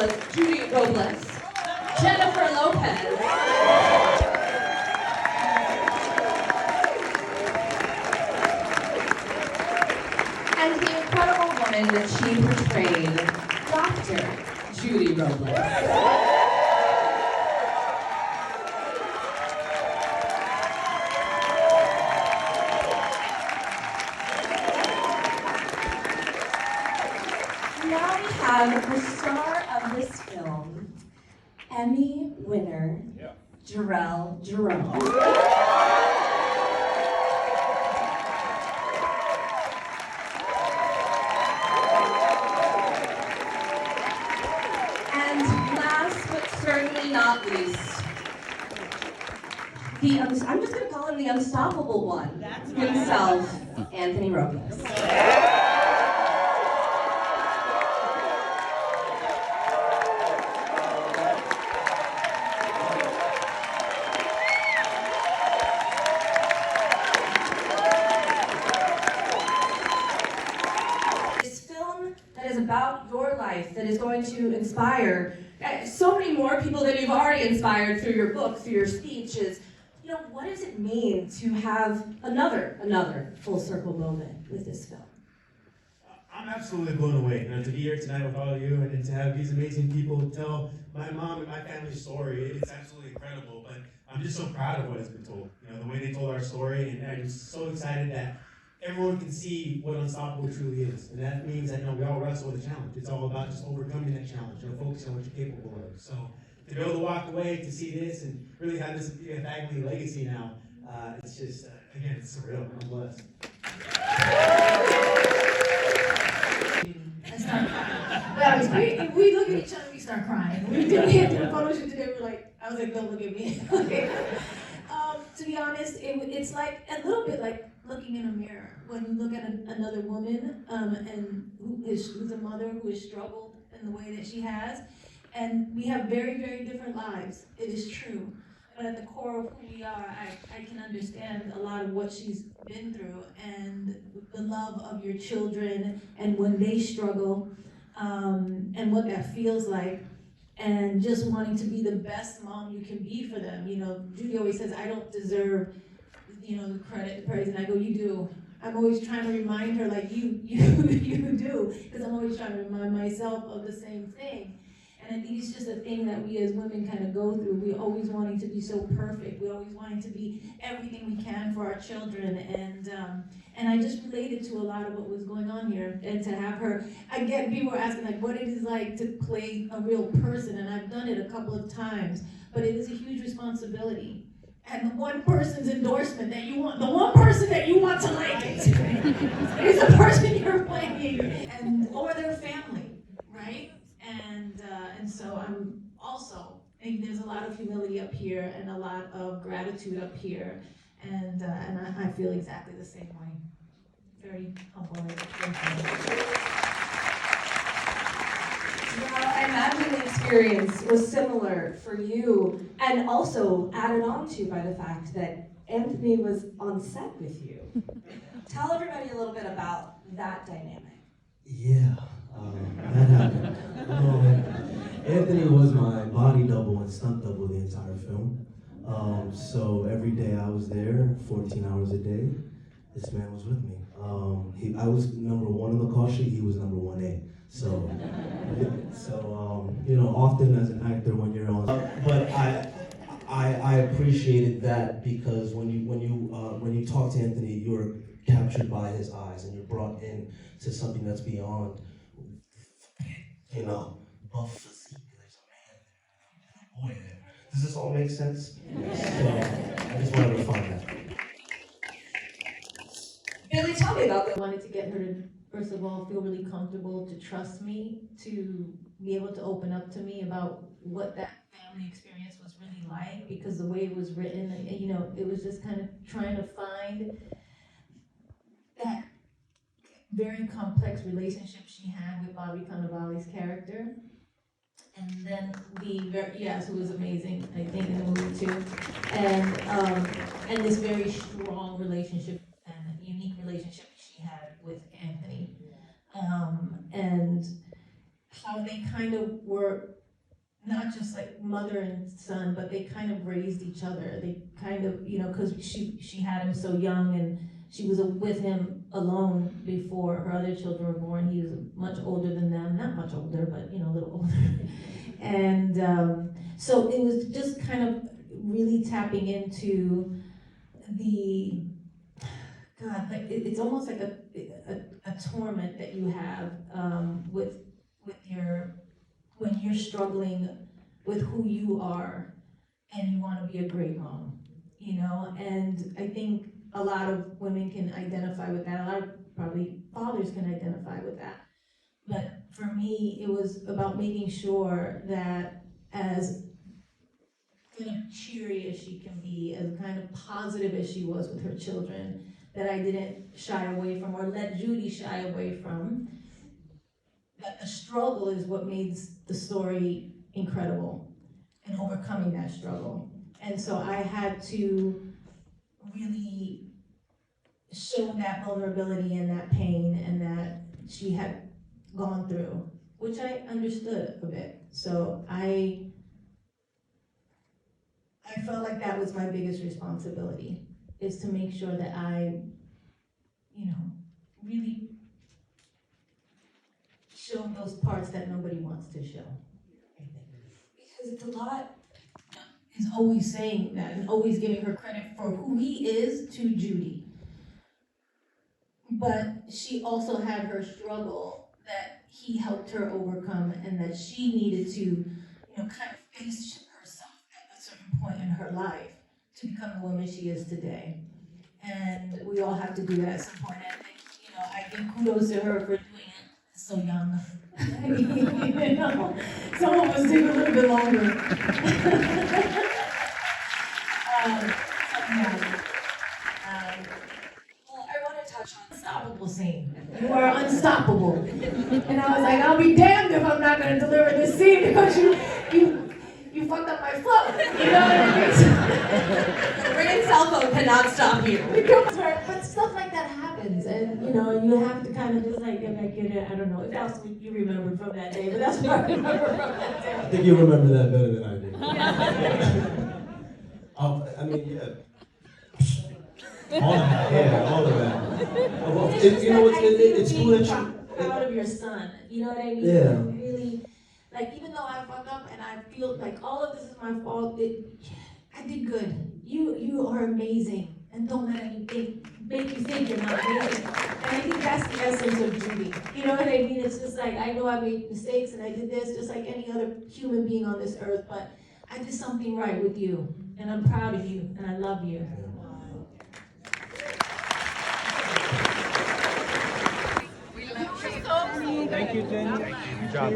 as Judy Robles, Jennifer Lopez, and the incredible woman that she portrayed, Dr. Judy Robles. Now we have the star of this film, Emmy winner, Jharrel Jerome. And last but certainly not least, I'm just going to call him the unstoppable one himself, Anthony Lopez. That is about your life, that is going to inspire so many more people than you've already inspired through your book, through your speeches. You know, what does it mean to have another full circle moment with this film? I'm absolutely blown away, to be here tonight with all of you and to have these amazing people tell my mom and my family's story. It's absolutely incredible, but I'm just so proud of what has been told. The way they told our story, and I'm just so excited that everyone can see what unstoppable truly is. And that means that we all wrestle with a challenge. It's all about just overcoming that challenge, focusing on what you're capable of. So to be able to walk away to see this and really have this be a family legacy now, it's just, again, it's surreal. I'm blessed. I start crying. Well, we look at each other, we start crying. We did the photo shoot today, I was like, don't look at me. To be honest, it's like a little bit like looking in a mirror. When you look at another woman and who's a mother who has struggled in the way that she has, and we have very, very different lives. It is true. But at the core of who we are, I can understand a lot of what she's been through and the love of your children and when they struggle and what that feels like. And just wanting to be the best mom you can be for them. Judy always says, I don't deserve, the credit, the praise, and I go, you do. I'm always trying to remind her, like, you do, because I'm always trying to remind myself of the same thing. And I think it's just a thing that we as women kind of go through. We're always wanting to be so perfect. We're always wanting to be everything we can for our children. And I just related to a lot of what was going on here. And to have her, again, people were asking like what it is like to play a real person. And I've done it a couple of times, but it is a huge responsibility. And the one person's endorsement that you want, the one person that you want to like it, is the person you're playing, or their family, right? And so I'm also, I think there's a lot of humility up here and a lot of gratitude up here, and I feel exactly the same way. Very humble. Well, I imagine the experience was similar for you, and also added on to by the fact that Anthony was on set with you. Tell everybody a little bit about that dynamic. Yeah, that happened. Anthony was my body double and stunt double the entire film. So every day I was there, 14 hours a day, this man was with me. I was number 1 on the call sheet, he was number 1A. So often as an actor when you're on, but I appreciated that because when you talk to Anthony, you're captured by his eyes and you're brought in to something that's beyond, buff physique. There's a man there and a boy there. Does this all make sense? So I just wanted to find that. Billy, tell me about that. I wanted to get her to, first of all, feel really comfortable, to trust me, to be able to open up to me about what that family experience was really like, because the way it was written, it was just kind of trying to find that very complex relationship she had with Bobby Cannavale's character. And then who was amazing, I think, in the movie too. And this very strong relationship and unique relationship she had with Anthony. And how they kind of were not just like mother and son, but they kind of raised each other. They kind of, because she had him so young and she was with him alone before her other children were born. He was much older than them, not much older, but a little older. And so it was just kind of really tapping into the, God, like it's almost like a torment that you have with when you're struggling with who you are and you want to be a great mom, and I think a lot of women can identify with that. A lot of probably fathers can identify with that. But for me, it was about making sure that as kind of cheery as she can be, as kind of positive as she was with her children, that I didn't shy away from or let Judy shy away from. That the struggle is what makes the story incredible and overcoming that struggle. And so I had to really show that vulnerability and that pain and that she had gone through, which I understood a bit. So I felt like that was my biggest responsibility, is to make sure that I, really show those parts that nobody wants to show. Because it's a lot, is always saying that and always giving her credit for who he is to Judy. But she also had her struggle that he helped her overcome and that she needed to, kind of face herself at a certain point in her life to become the woman she is today. And we all have to do that at some point. And I think kudos to her for doing it so young. Some of us take a little bit longer. Well, I want to touch on Unstoppable scene. You are unstoppable. And I was like, I'll be damned if I'm not going to deliver this scene because you fucked up my flow. You know what I mean? the ringing cell phone cannot stop you. But stuff like that happens, and you have to kind of just like get back in it. I don't know if that's what you remembered from that day, but that's what I remember from that day. I think you remember that better than I do. I mean, yeah. All of that, yeah, all of that. Well, it's cool that you... Proud of your son, you know what I mean? Yeah. Really, like, even though I fucked up and I feel like all of this is my fault, I did good. You are amazing, and don't let anything make you think you're not amazing. And I think that's the essence of Judy. You know what I mean? It's just like, I know I made mistakes and I did this just like any other human being on this earth, but I did something right with you, and I'm proud of you, and I love you. Thank you, Jenny. Good job.